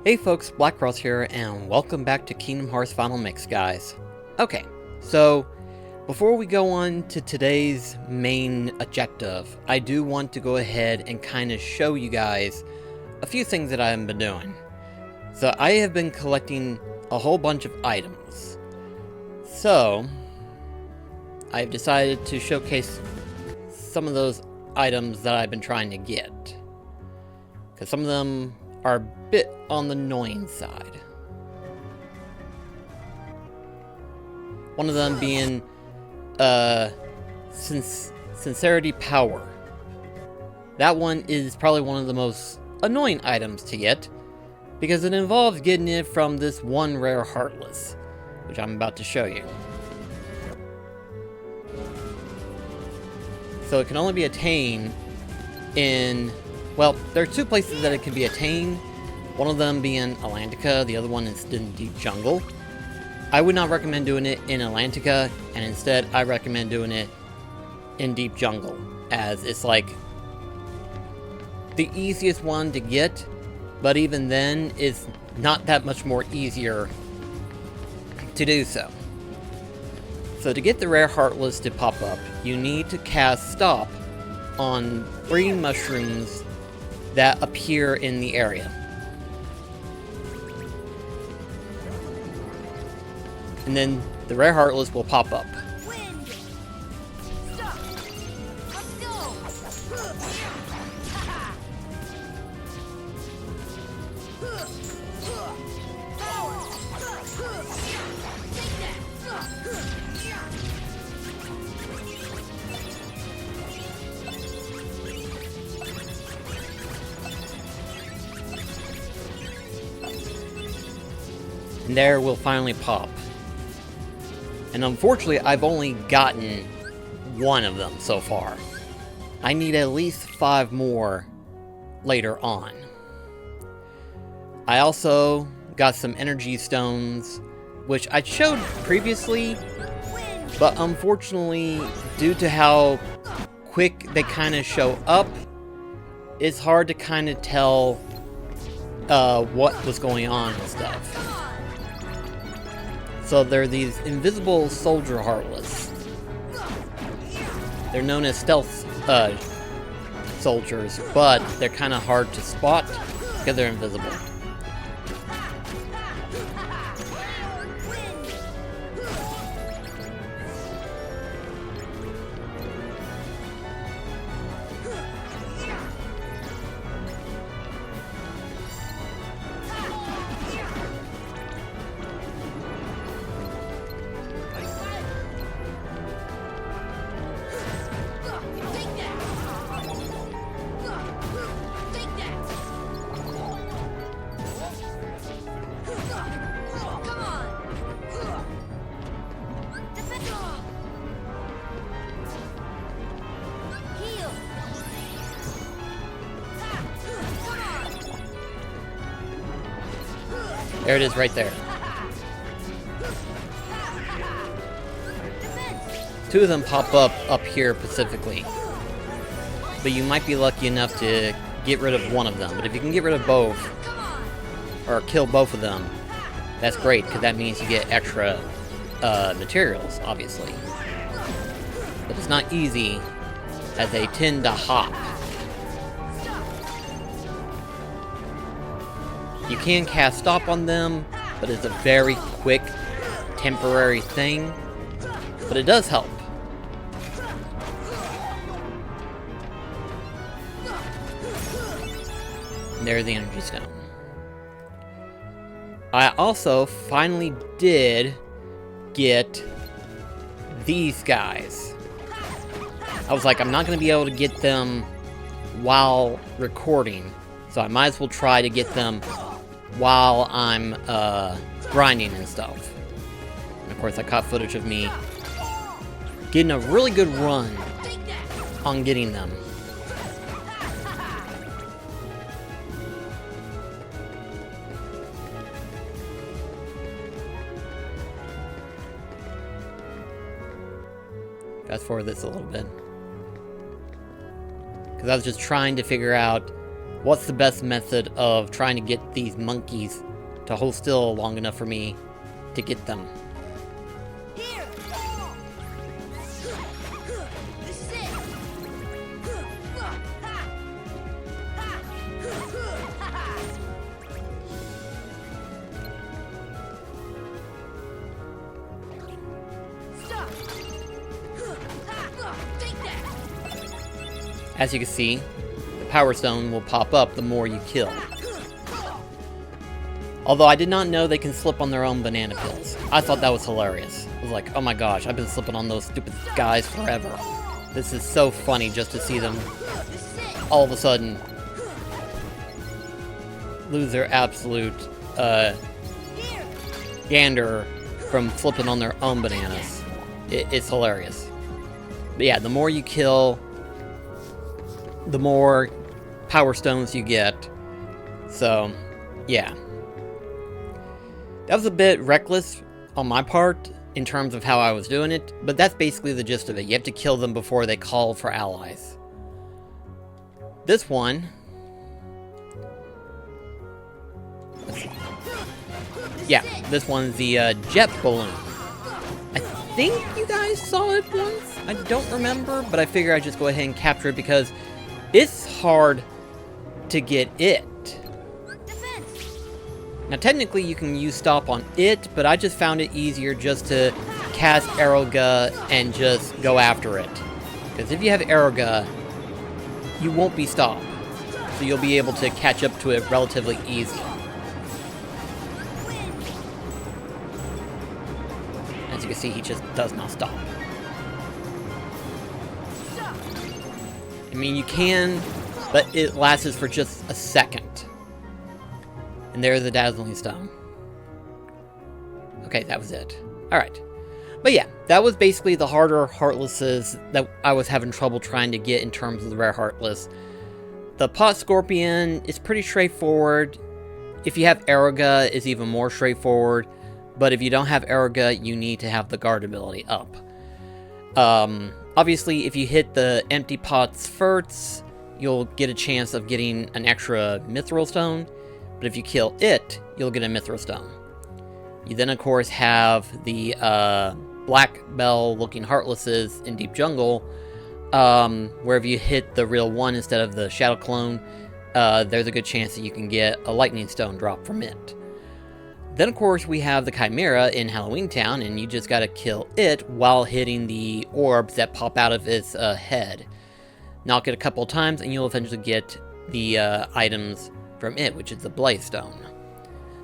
Hey folks, BlackCross here, and welcome back to Kingdom Hearts Final Mix, guys. Okay, so before we go on to today's main objective, I do want to go ahead and kind of show you guys a few things that I've been doing. So I have been collecting a whole bunch of items. So I've decided to showcase some of those items that I've been trying to get, because some of them are a bit on the annoying side. One of them being Sincerity Power. That one is probably one of the most annoying items to get, because it involves getting it from this one rare Heartless, which I'm about to show you. So it can only be attained in, well, there are two places that it can be attained. One of them being Atlantica, the other one is in Deep Jungle. I would not recommend doing it in Atlantica, and instead I recommend doing it in Deep Jungle, as it's like the easiest one to get, but even then it's not that much more easier to do so. So to get the rare Heartless to pop up, you need to cast Stop on 3 mushrooms that appear in the area. And then the rare Heartless will pop up. Wind. Stop. Let's go. Power. Take that. And there will finally pop. And unfortunately, I've only gotten 1 of them so far. I need at least 5 more later on. I also got some energy stones, which I showed previously, but unfortunately, due to how quick they kind of show up, it's hard to kind of tell what was going on and stuff. So they're these invisible soldier Heartless. They're known as stealth soldiers, but they're kind of hard to spot because they're invisible. There it is right there. 2 of them pop up here specifically. But you might be lucky enough to get rid of 1 of them. But if you can get rid of both, or kill both of them, that's great, because that means you get extra materials, obviously. But it's not easy, as they tend to hop. You can cast Stop on them, but it's a very quick, temporary thing. But it does help. And there's the energy stone. I also finally did get these guys. I was like, I'm not going to be able to get them while recording, so I might as well try to get them while I'm grinding and stuff. And of course I caught footage of me getting a really good run on getting them. Fast forward this a little bit, because I was just trying to figure out what's the best method of trying to get these monkeys to hold still long enough for me to get them. Here. This is it. Stop. Take that. As you can see, the Power Stone will pop up the more you kill. Although I did not know they can slip on their own banana pills. I thought that was hilarious. I was like, oh my gosh, I've been slipping on those stupid guys forever. This is so funny just to see them all of a sudden lose their absolute gander from flipping on their own bananas. It's hilarious. But yeah, the more you kill, the more Power Stones you get. So, yeah. That was a bit reckless on my part in terms of how I was doing it, but that's basically the gist of it. You have to kill them before they call for allies. This one... yeah, this one's the jet balloon. I think you guys saw it once. I don't remember, but I figure I'd just go ahead and capture it because it's hard to get it. Now technically you can use stop on it, but I just found it easier just to cast Aeroga and just go after it. Because if you have Aeroga, you won't be stopped. So you'll be able to catch up to it relatively easy. As you can see, he just does not stop. I mean, you can, but it lasts for just a second. And there's the Dazzling Stone. Okay, that was it. Alright. But yeah, that was basically the harder Heartlesses that I was having trouble trying to get in terms of the rare Heartless. The Pot Scorpion is pretty straightforward. If you have Aeroga, it's even more straightforward. But if you don't have Aeroga, you need to have the guard ability up. Obviously, if you hit the Empty Pots first, you'll get a chance of getting an extra Mithril Stone. But if you kill it, you'll get a Mithril Stone. You then, of course, have the Black Bell-looking Heartlesses in Deep Jungle, where if you hit the real one instead of the Shadow Clone, there's a good chance that you can get a Lightning Stone drop from it. Then, of course, we have the Chimera in Halloween Town, and you just gotta kill it while hitting the orbs that pop out of its head. Knock it a couple times, and you'll eventually get the items from it, which is the Blaze Stone.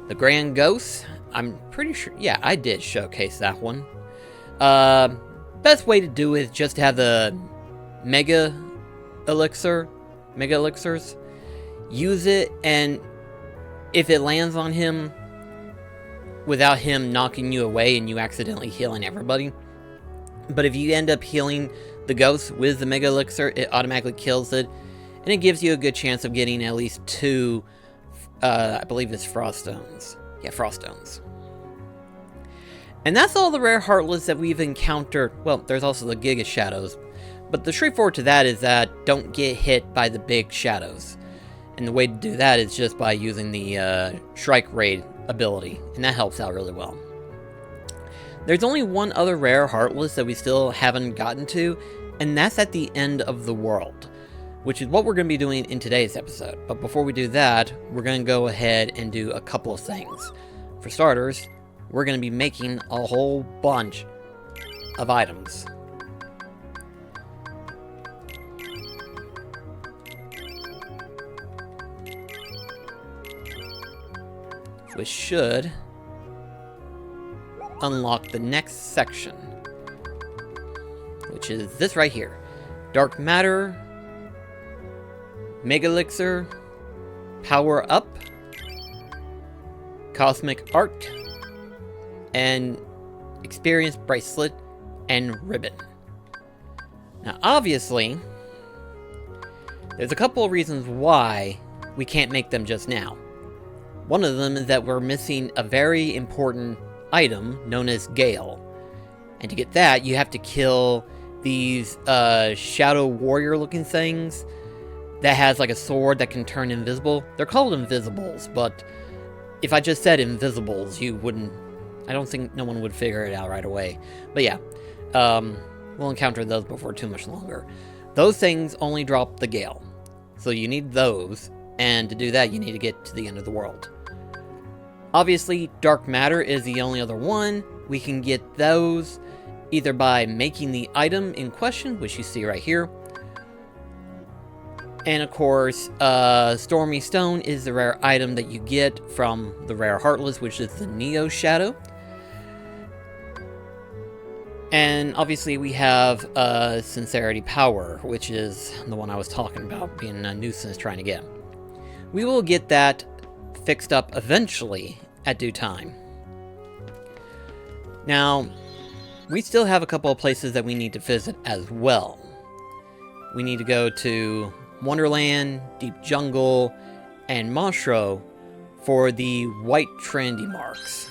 The Grand Ghost, I'm pretty sure, yeah, I did showcase that one. Best way to do it is just to have the Mega Elixirs, use it, and if it lands on him without him knocking you away and you accidentally healing everybody, but if you end up healing the ghost with the Mega Elixir, it automatically kills it. And it gives you a good chance of getting at least 2, I believe it's Frost Stones. Yeah, Frost Stones. And that's all the rare Heartless that we've encountered. Well, there's also the Giga Shadows. But the straightforward to that is that don't get hit by the big shadows. And the way to do that is just by using the Strike Raid ability. And that helps out really well. There's only one other rare Heartless that we still haven't gotten to. And that's at the end of the world, which is what we're going to be doing in today's episode. But before we do that, we're going to go ahead and do a couple of things. For starters, we're going to be making a whole bunch of items. Which should unlock the next section, which is this right here. Dark Matter, Mega Elixir, Power Up, Cosmic Art, and Experience Bracelet and Ribbon. Now, obviously, there's a couple of reasons why we can't make them just now. One of them is that we're missing a very important item known as Gale. And to get that, you have to kill these Shadow Warrior looking things that has like a sword that can turn invisible. They're called invisibles, but if I just said invisibles, you wouldn't... I don't think no one would figure it out right away. But yeah, we'll encounter those before too much longer. Those things only drop the Gale. So you need those, and to do that, you need to get to the end of the world. Obviously, dark matter is the only other one. We can get those either by making the item in question, which you see right here. And of course, Stormy Stone is the rare item that you get from the rare Heartless, which is the Neo Shadow. And obviously we have Sincerity Power, which is the one I was talking about being a nuisance trying to get. We will get that fixed up eventually at due time. Now, we still have a couple of places that we need to visit as well. We need to go to Wonderland, Deep Jungle, and Moshro for the white trendy marks.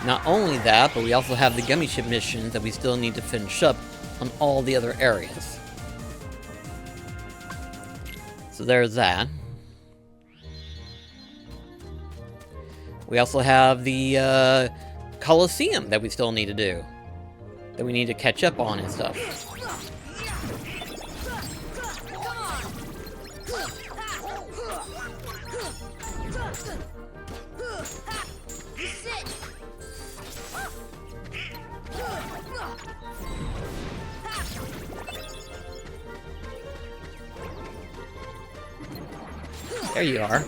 Not only that, but we also have the Gummy Ship missions that we still need to finish up on all the other areas. So there's that. We also have the Colosseum that we still need to do. That we need to catch up on and stuff. There you are.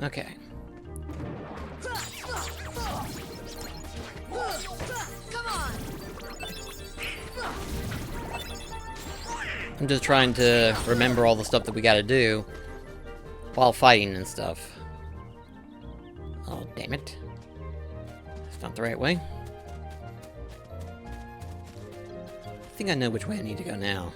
Okay. I'm just trying to remember all the stuff that we gotta do while fighting and stuff. Oh, damn it. It's not the right way. I think I know which way I need to go now.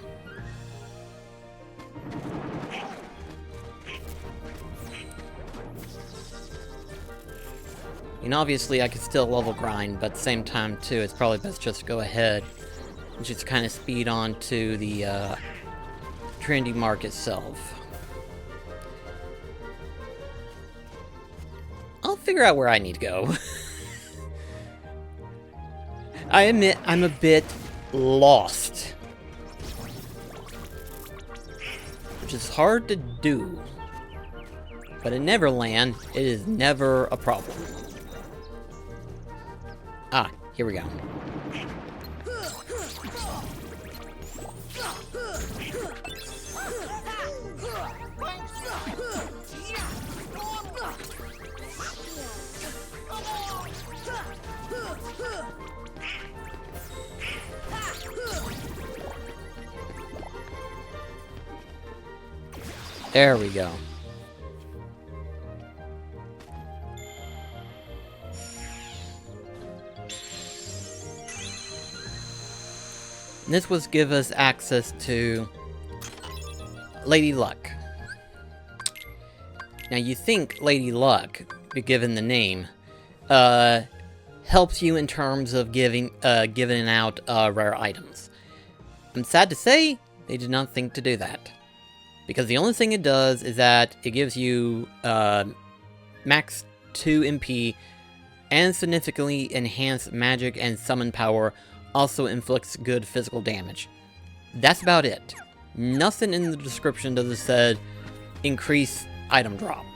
And obviously I could still level grind, but at the same time too, it's probably best just to go ahead and just kind of speed on to the trendy mark itself. I'll figure out where I need to go. I admit I'm a bit lost, which is hard to do, but in Neverland, it is never a problem. Ah, here we go. There we go. This was give us access to Lady Luck. Now you think Lady Luck, given the name, helps you in terms of giving out rare items. I'm sad to say they did not think to do that, because the only thing it does is that it gives you max 2 MP and significantly enhanced magic and summon power. Also inflicts good physical damage. That's about it. Nothing in the description does it said increase item drop.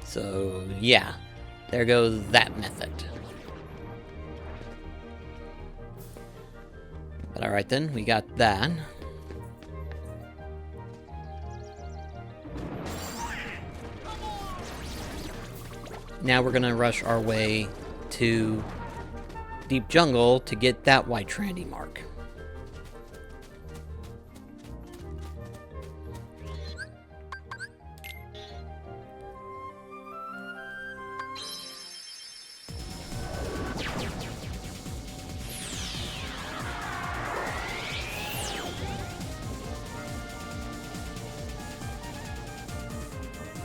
So yeah, there goes that method. But alright then, we got that. Now we're gonna rush our way to Deep Jungle to get that white trendy mark.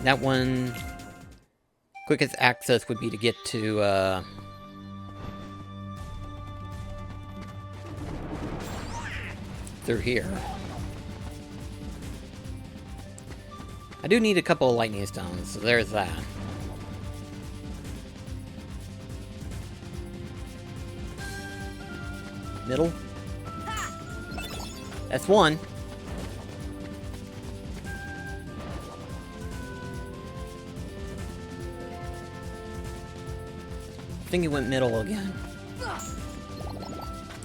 That one... quickest access would be to get to, through here. I do need a couple of lightning stones, so there's that. Middle. That's one. I think it went middle again.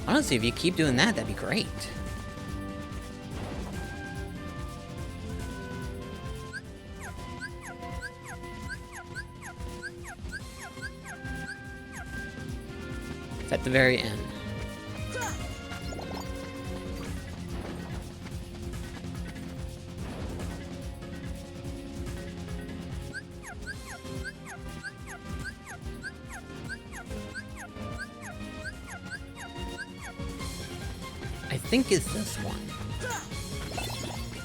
Honestly, if you keep doing that, that'd be great. It's at the very end. I think it's this one.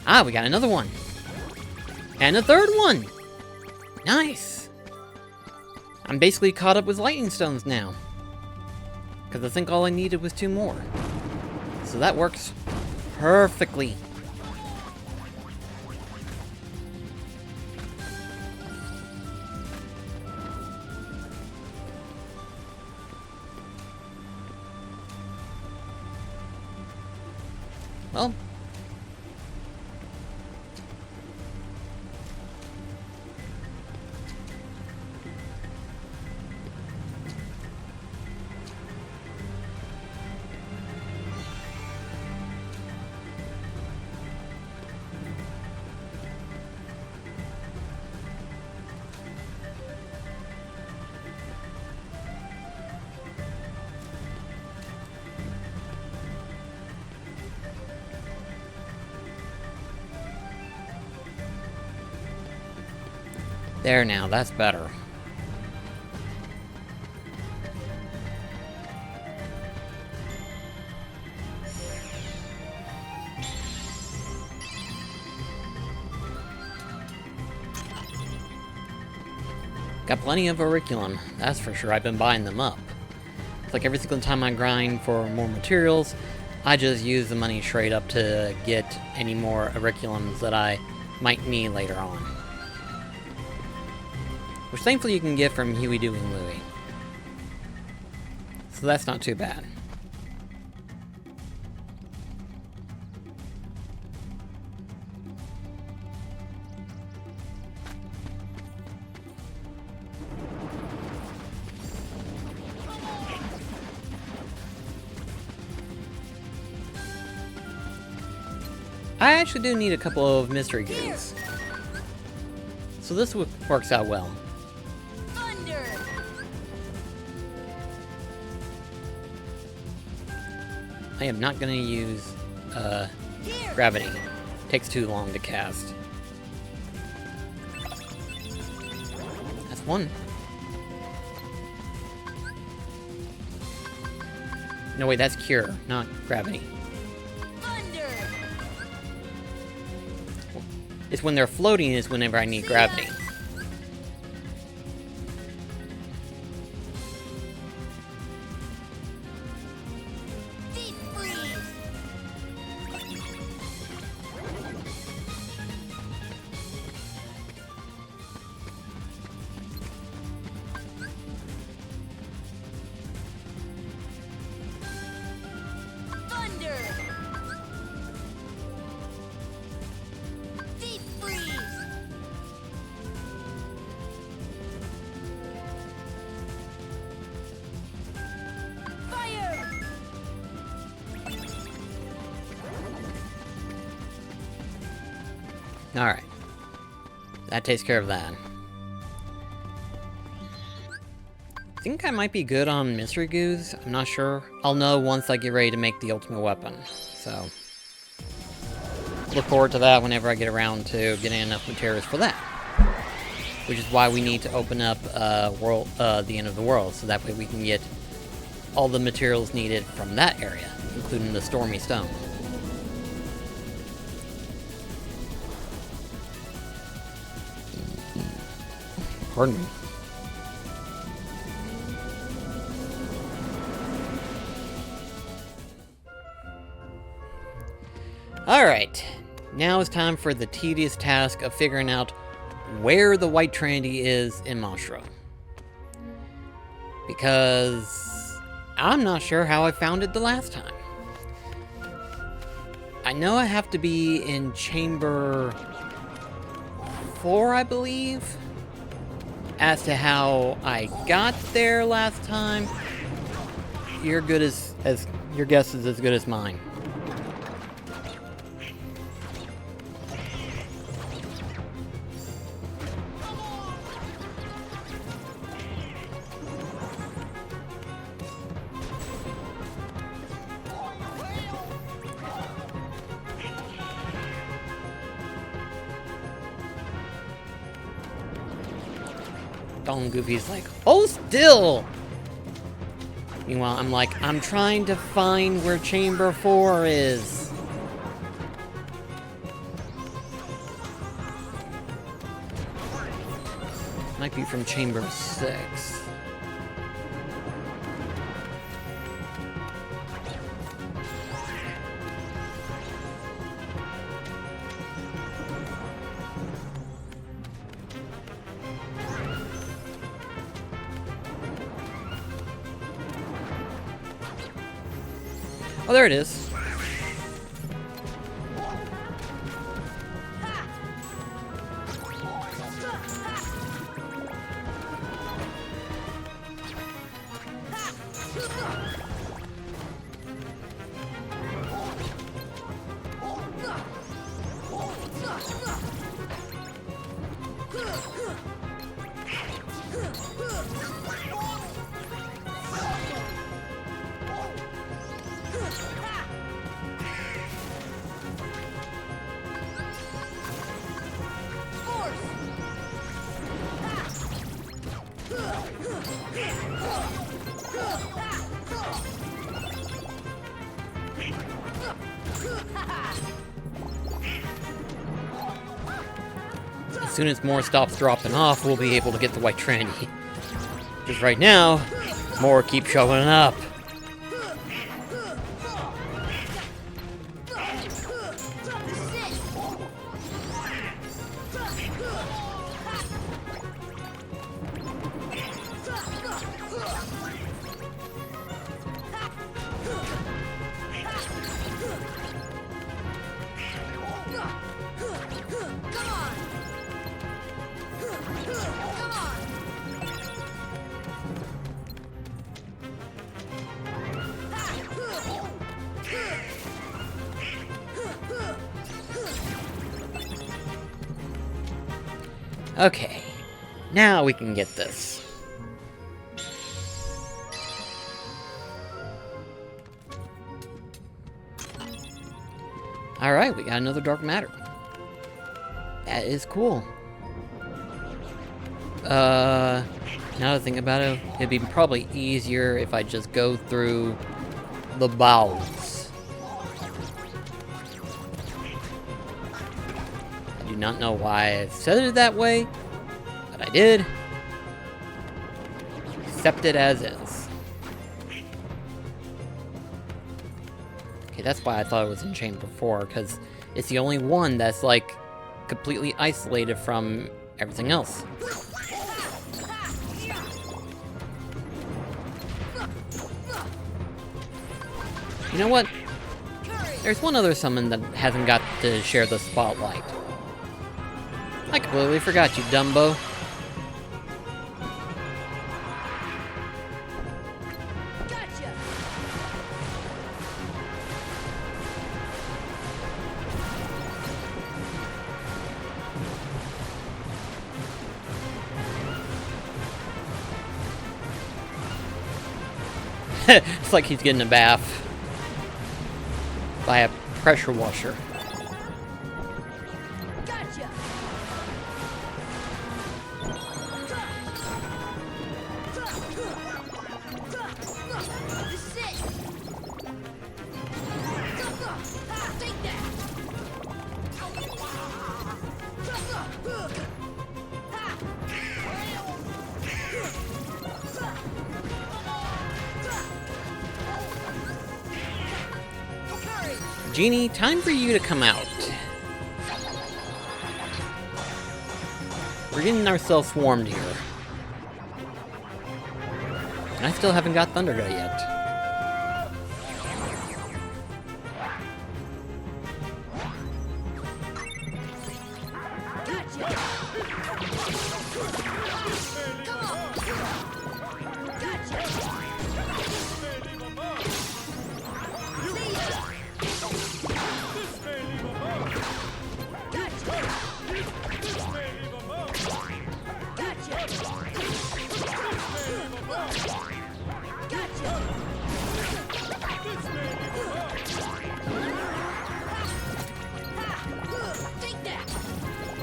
Ah, we got another one. And a third one! Nice! I'm basically caught up with lightning stones now. Because I think all I needed was 2 more. So that works perfectly. Well, there now, that's better. Got plenty of auriculum, that's for sure. I've been buying them up. It's like every single time I grind for more materials, I just use the money straight up to get any more auriculums that I might need later on. Which thankfully you can get from Huey, Dewey, and Louie. So that's not too bad. I actually do need a couple of mystery goos. So this works out well. Thunder! I am not gonna use Here! gravity. Takes too long to cast. That's one. No wait, that's cure, not gravity. Thunder! It's when they're floating is whenever I need gravity. Deep freeze! Thunder! Deep freeze! Fire! Alright. That takes care of that. I think I might be good on mystery goos. I'm not sure. I'll know once I get ready to make the ultimate weapon. So, look forward to that whenever I get around to getting enough materials for that. Which is why we need to open up the end of the world, so that way we can get all the materials needed from that area, including the Stormy Stone. Pardon me. Alright, now it's time for the tedious task of figuring out where the White Trinity is in Monstro. Because I'm not sure how I found it the last time. I know I have to be in Chamber 4, I believe. As to how I got there last time, your guess is as good as mine. Donald Goofy's like, hold still! Meanwhile, I'm like, I'm trying to find where Chamber 4 is. Might be from Chamber 6. Oh, there it is. As soon as more stops dropping off, we'll be able to get the White Trinity. Because right now, more keep showing up. Okay, now we can get this. Alright, we got another dark matter. That is cool. Now that I think about it, it'd be probably easier if I just go through the bowels. I do not know why I said it that way, but I did. Accept it as is. Okay, that's why I thought it was in Chamber 4, because it's the only one that's, like, completely isolated from everything else. You know what? There's one other summon that hasn't got to share the spotlight. I completely forgot you, Dumbo. Gotcha. It's like he's getting a bath by a pressure washer. Gotcha. This is it. Take that. Genie, time for you to come out. We're getting ourselves swarmed here. And I still haven't got Thundergut yet. Gotcha. Come on. Gotcha. See ya. Take that! Come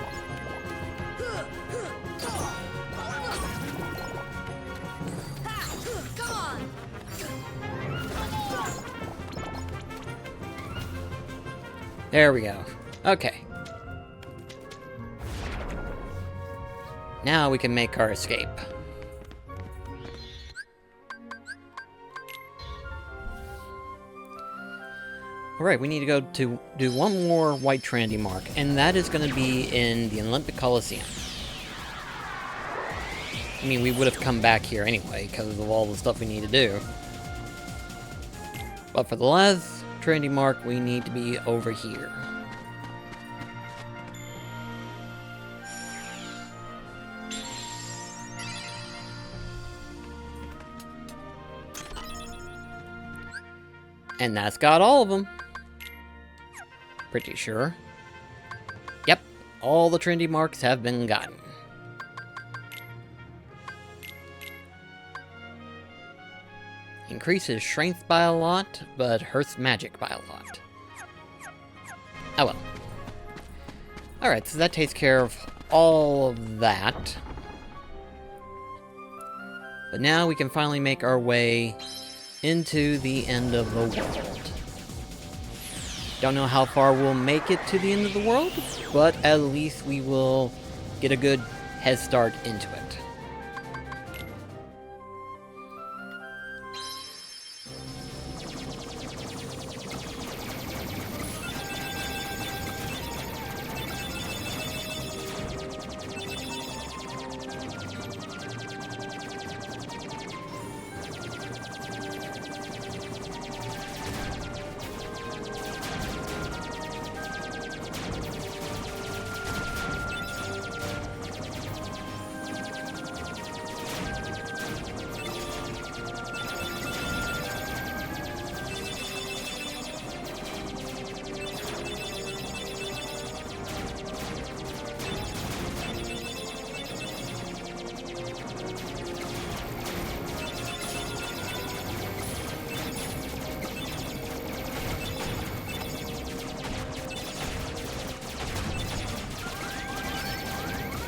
on! There we go. Okay. Now we can make our escape. Alright, we need to go to do one more White Trinity mark, and that is going to be in the Olympic Coliseum. I mean, we would have come back here anyway, because of all the stuff we need to do. But for the last Trinity mark, we need to be over here. And that's got all of them. Pretty sure. Yep, all the Trinity marks have been gotten. Increases strength by a lot, but hurts magic by a lot. Oh well. Alright, so that takes care of all of that. But now we can finally make our way into the end of the world. Don't know how far we'll make it to the end of the world, but at least we will get a good head start into it.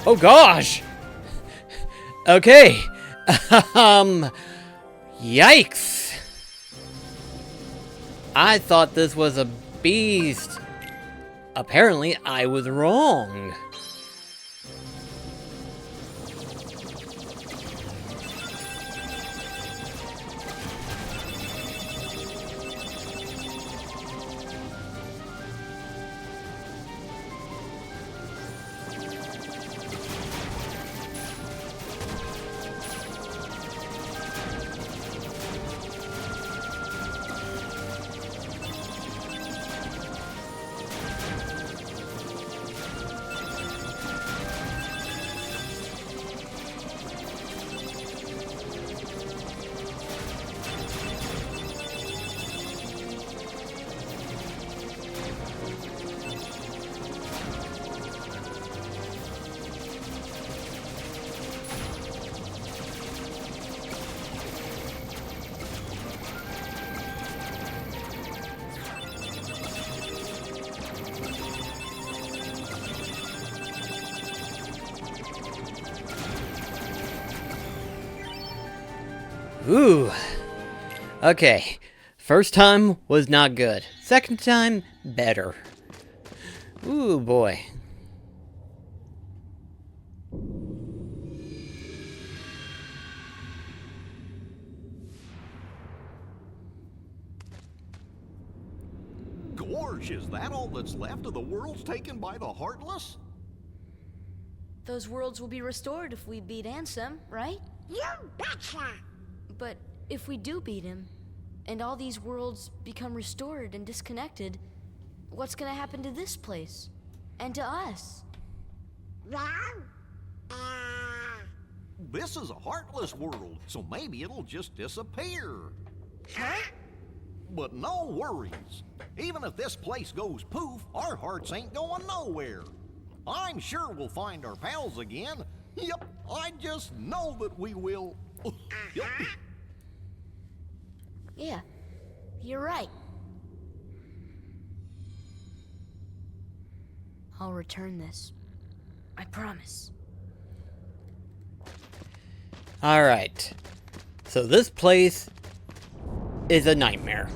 Oh gosh! Okay. Yikes! I thought this was a beast. Apparently, I was wrong. Ooh. Okay. First time was not good. Second time, better. Ooh, boy. gosh, is that all that's left of the worlds taken by the Heartless? Those worlds will be restored if we beat Ansem, right? You betcha! But if we do beat him, and all these worlds become restored and disconnected, what's gonna happen to this place? And to us? Well, This is a Heartless world, so maybe it'll just disappear. huh? But no worries. Even if this place goes poof, our hearts ain't going nowhere. I'm sure we'll find our pals again. Yep, I just know that we will. Yep. Yeah, you're right. I'll return this. I promise. Alright. So this place is a nightmare.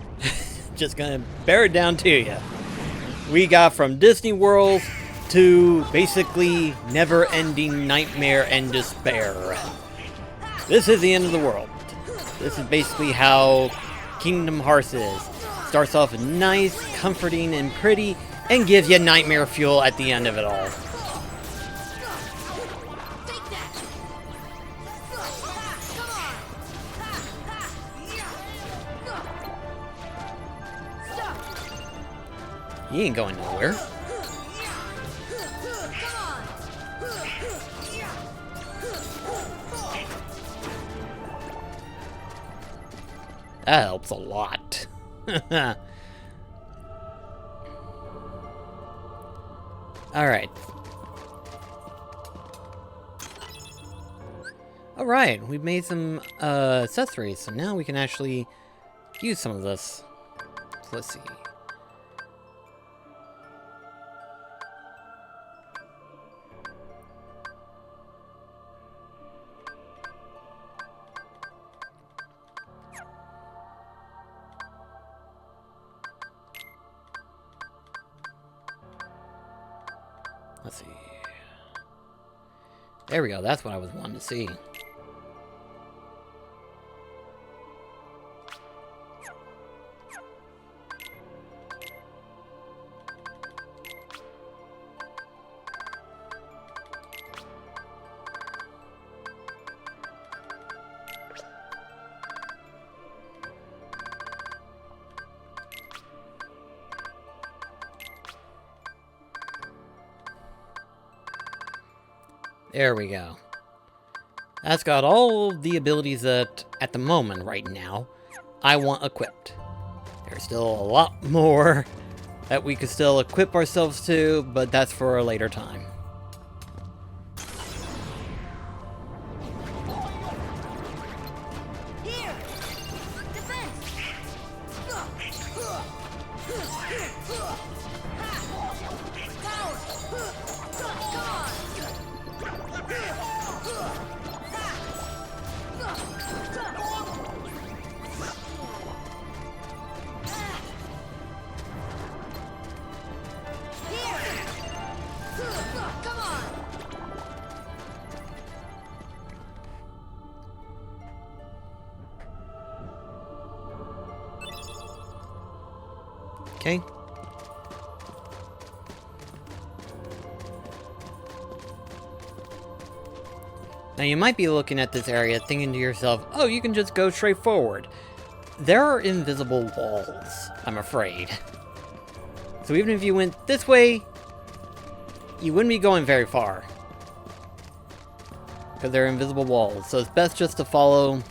Just gonna bear it down to you. We got from Disney World to basically never-ending nightmare and despair. This is the end of the world. This is basically how Kingdom Hearts is. Starts off nice, comforting, and pretty, and gives you nightmare fuel at the end of it all. Take that! Stop! He ain't going nowhere. That helps a lot. Alright. Alright, we've made some accessories, so now we can actually use some of this. So let's see. Let's see. There we go. That's what I was wanting to see. There we go. That's got all the abilities that, at the moment, right now, I want equipped. There's still a lot more that we could still equip ourselves to, but that's for a later time. Here! Defense! Come on! Okay. Now you might be looking at this area thinking to yourself, oh, you can just go straight forward. There are invisible walls, I'm afraid. So even if you went this way, you wouldn't be going very far. Because they're invisible walls, so it's best just to follow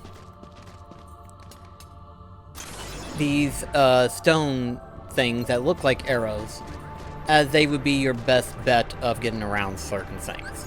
these stone things that look like arrows, as they would be your best bet of getting around certain things.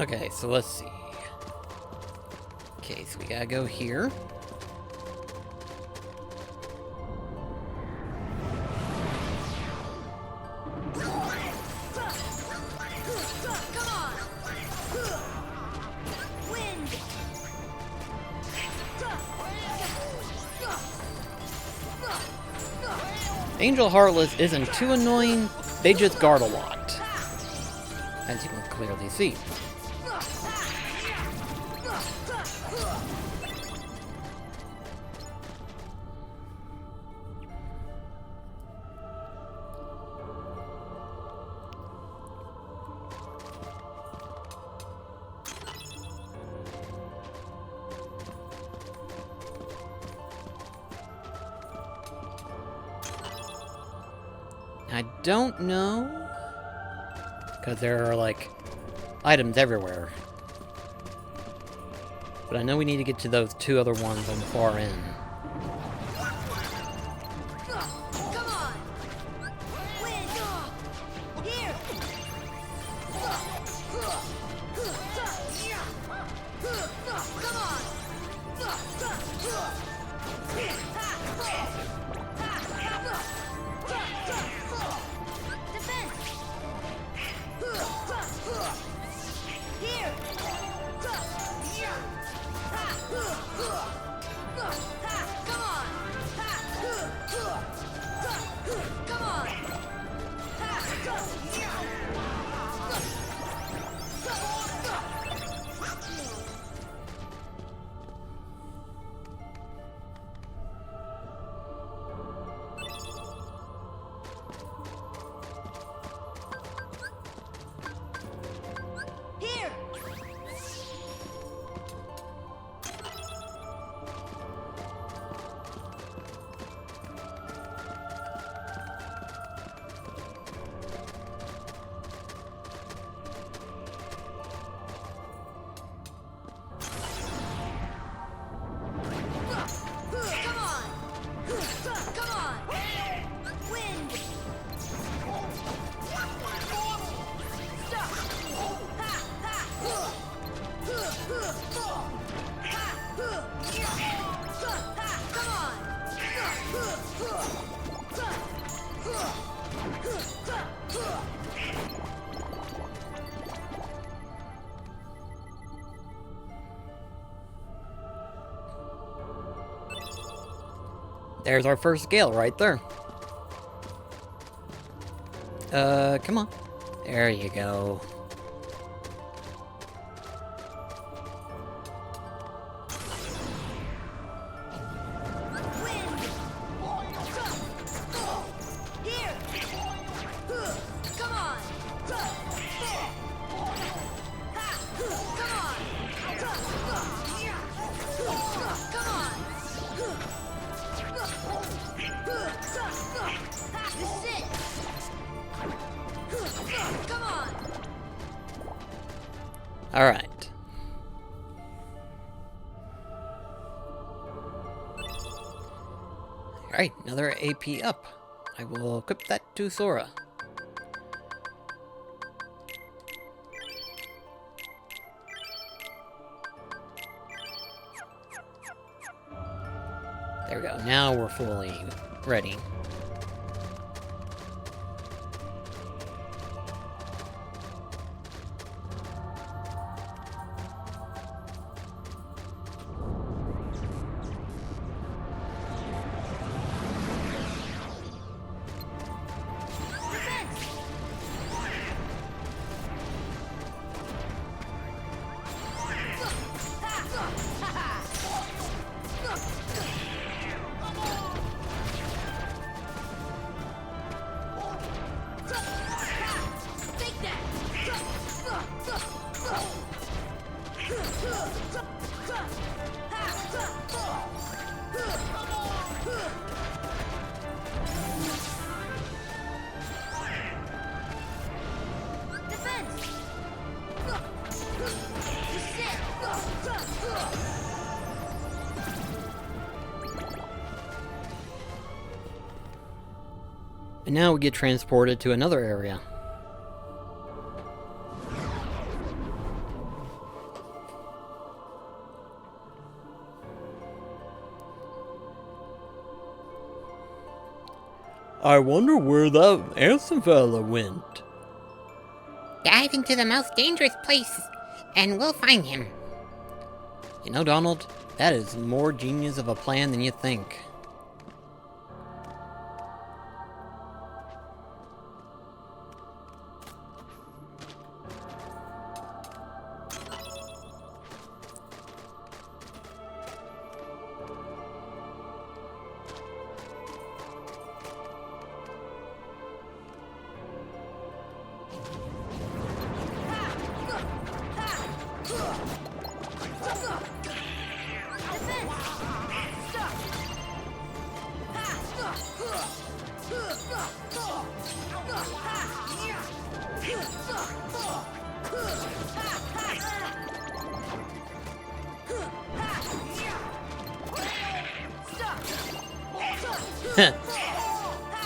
Okay, so let's see. Okay, so we gotta go here. Angel Heartless isn't too annoying, they just guard a lot, as you can clearly see. I don't know, because there are, like, items everywhere. But I know we need to get to those two other ones on the far end. There's our first scale right there. Come on. There you go. Alright. Alright, another AP up. I will equip that to Sora. There we go. Now we're fully ready. And now we get transported to another area. I wonder where that handsome fella went. Dive into the most dangerous place, and we'll find him. You know, Donald, that is more genius of a plan than you think.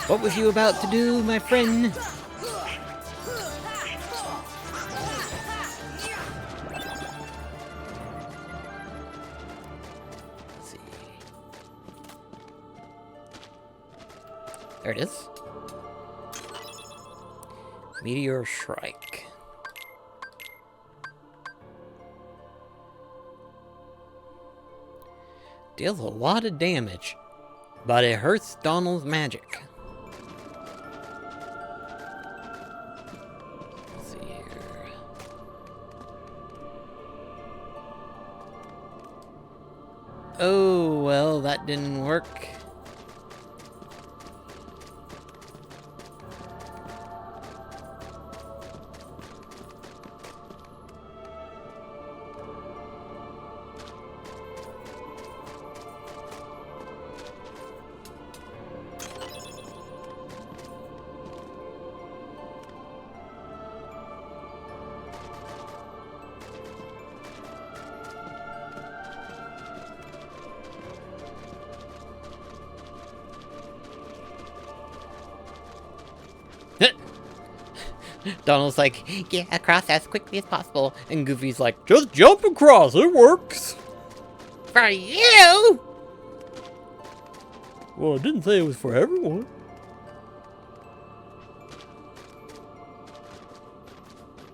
What was you about to do, my friend? Let's see. There it is. Meteor Strike. Deals a lot of damage, but it hurts Donald's magic. Let's see here. Oh, well, that didn't work. Donald's like, Get across as quickly as possible. and Goofy's like, just jump across, it works. For you! Well, I didn't say it was for everyone.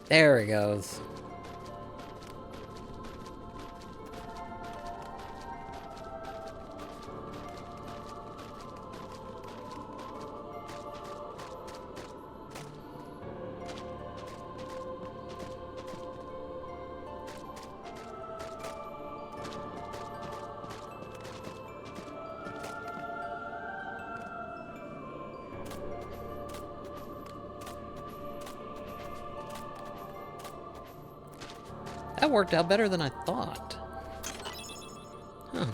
There he goes. That worked out better than I thought. Huh.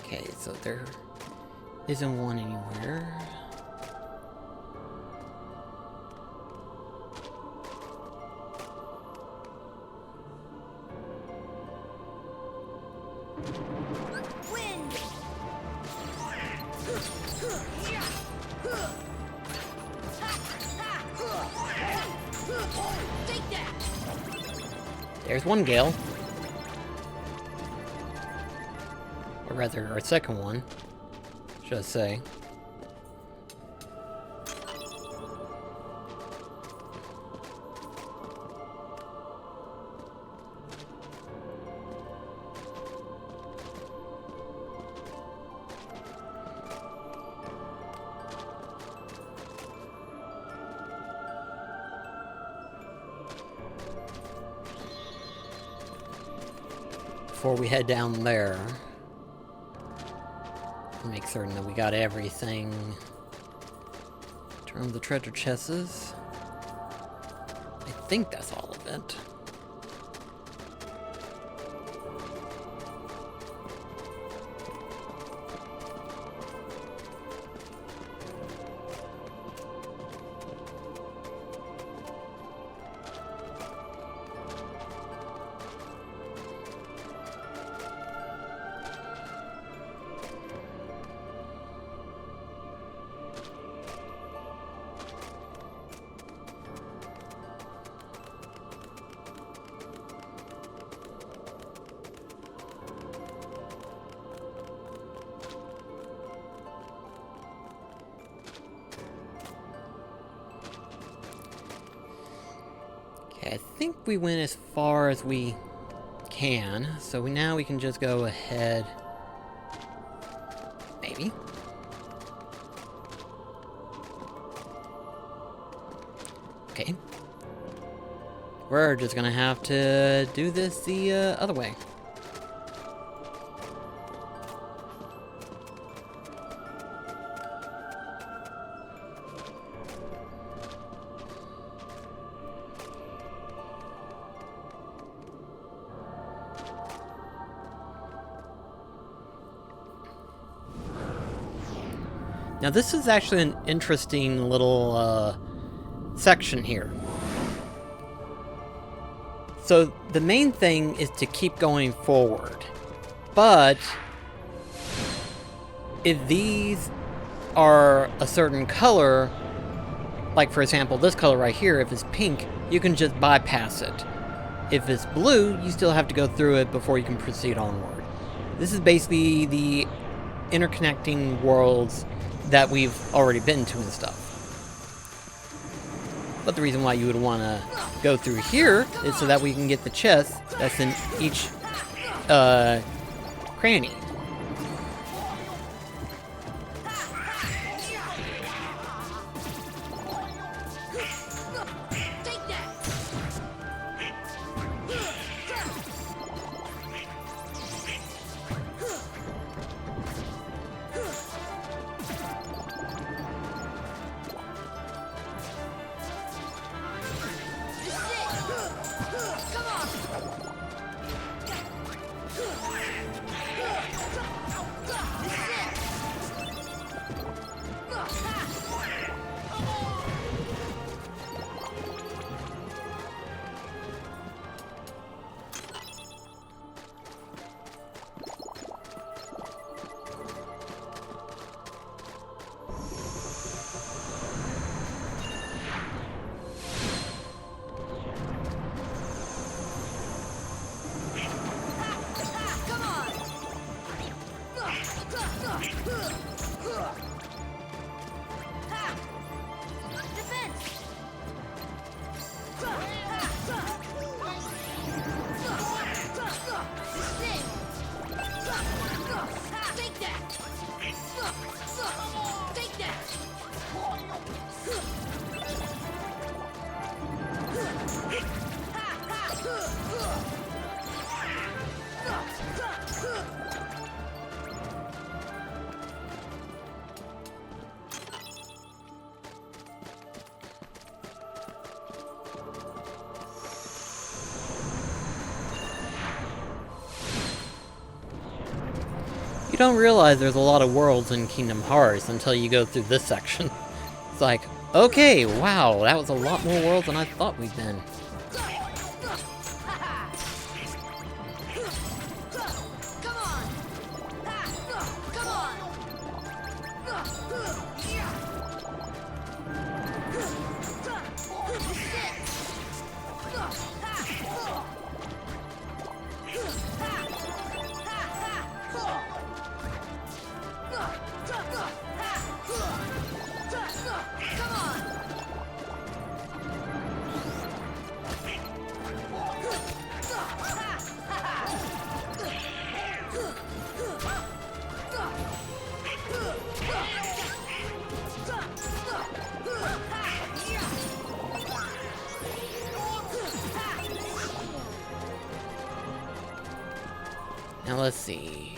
Okay, so there isn't one anywhere. There's one Gale. Or rather, our second one, should I say. before we head down there. Make certain that we got everything. Turn the treasure chests. I think that's all of it. I think we went as far as we can, so now we can just go ahead. Maybe. Okay. We're just gonna have to do this the other way. Now this is actually an interesting little section here. So the main thing is to keep going forward. But if these are a certain color, like for example this color right here, if it's pink, you can just bypass it. If it's blue, you still have to go through it before you can proceed onward. This is basically the interconnecting worlds that we've already been to and stuff. But the reason why you would want to go through here is so that we can get the chest that's in each cranny. You don't realize there's a lot of worlds in Kingdom Hearts until you go through this section. It's like, okay, wow, that was a lot more worlds than I thought we'd been. Now let's see.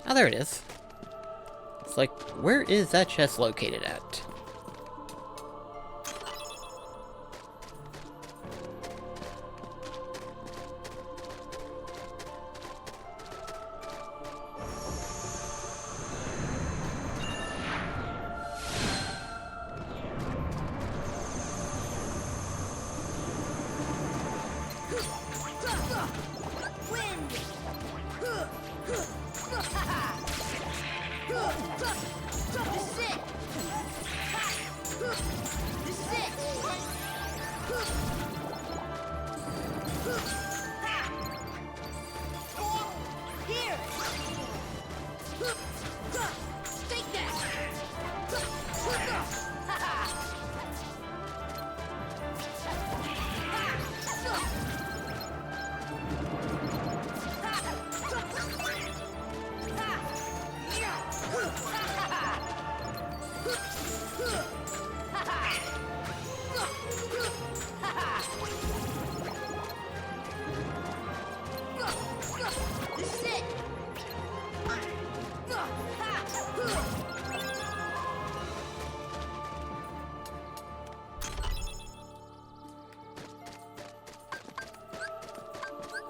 Oh, there it is. It's like, where is that chest located at?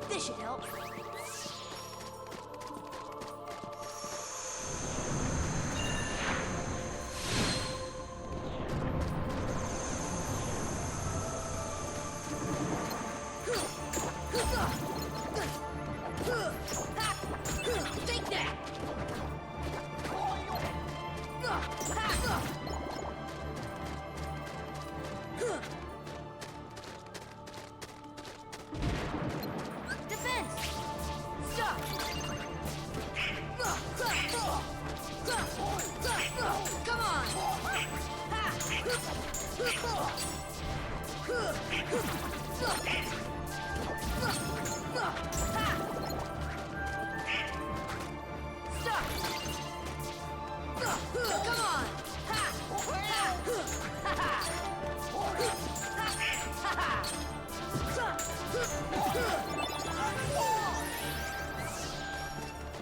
This should help. Take that! Defense! Stop! Come on! Stop! Come on!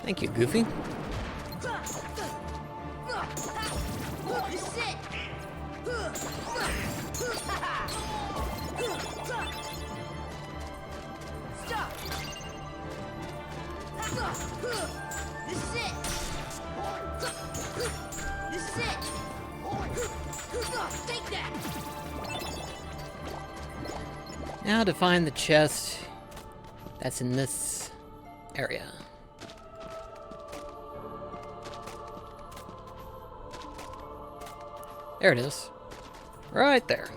Thank you, Goofy. This is it! Stop! This is it! This is it! Take that! Now to find the chest that's in this area. There it is. Right there.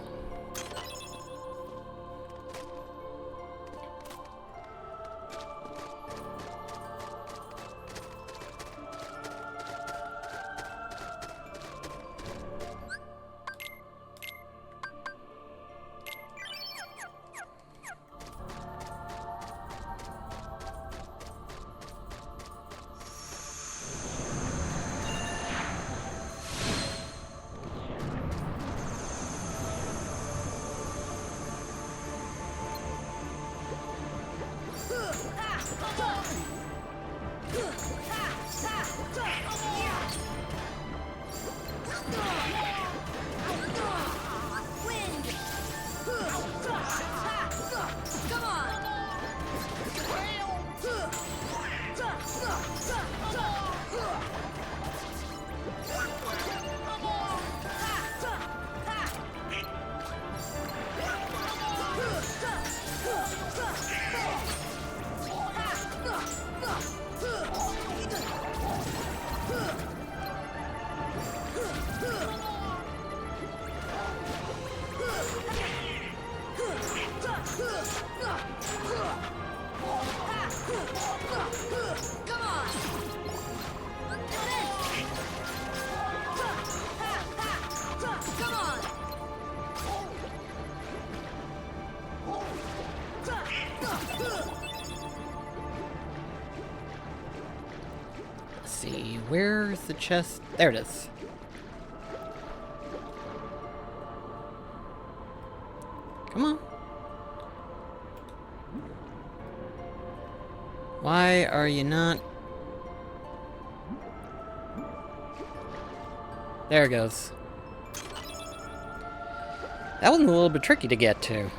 See, where's the chest? There it is. Come on. Why are you not... There it goes. That one's a little bit tricky to get to.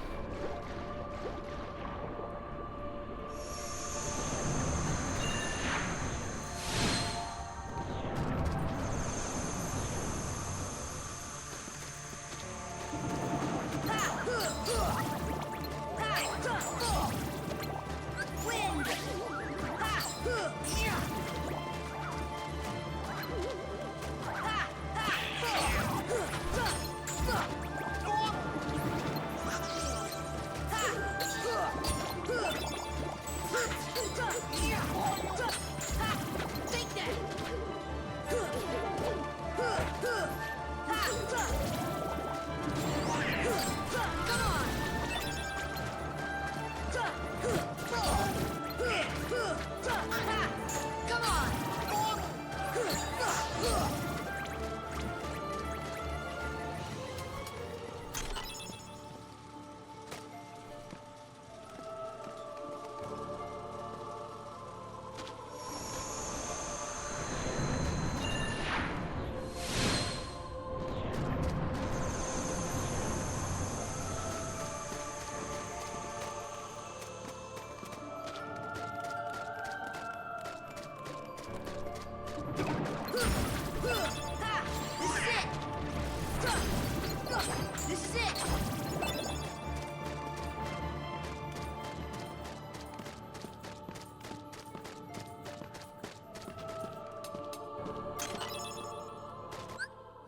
This is it!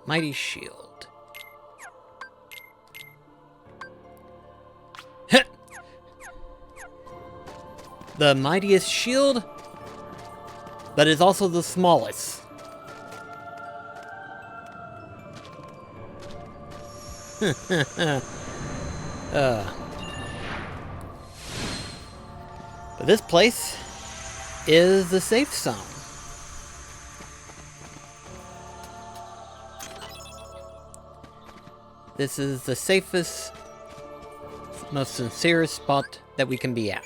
Mighty Shield. Heh! The mightiest shield, but is also the smallest. But this place is the safe zone. This is the safest, most sincerest spot that we can be at.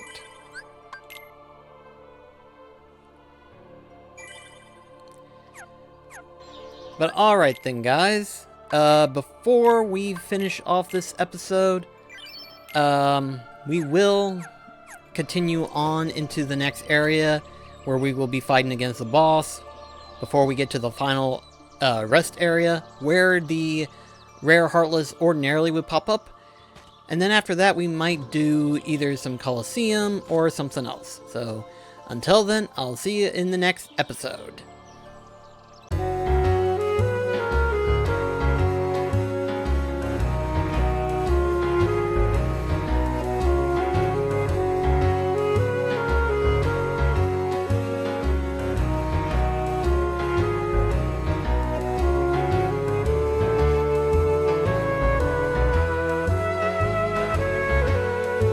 But alright then, guys. Before we finish off this episode, we will continue on into the next area where we will be fighting against the boss before we get to the final rest area where the rare Heartless ordinarily would pop up. And then after that, we might do either some Colosseum or something else. So until then, I'll see you in the next episode.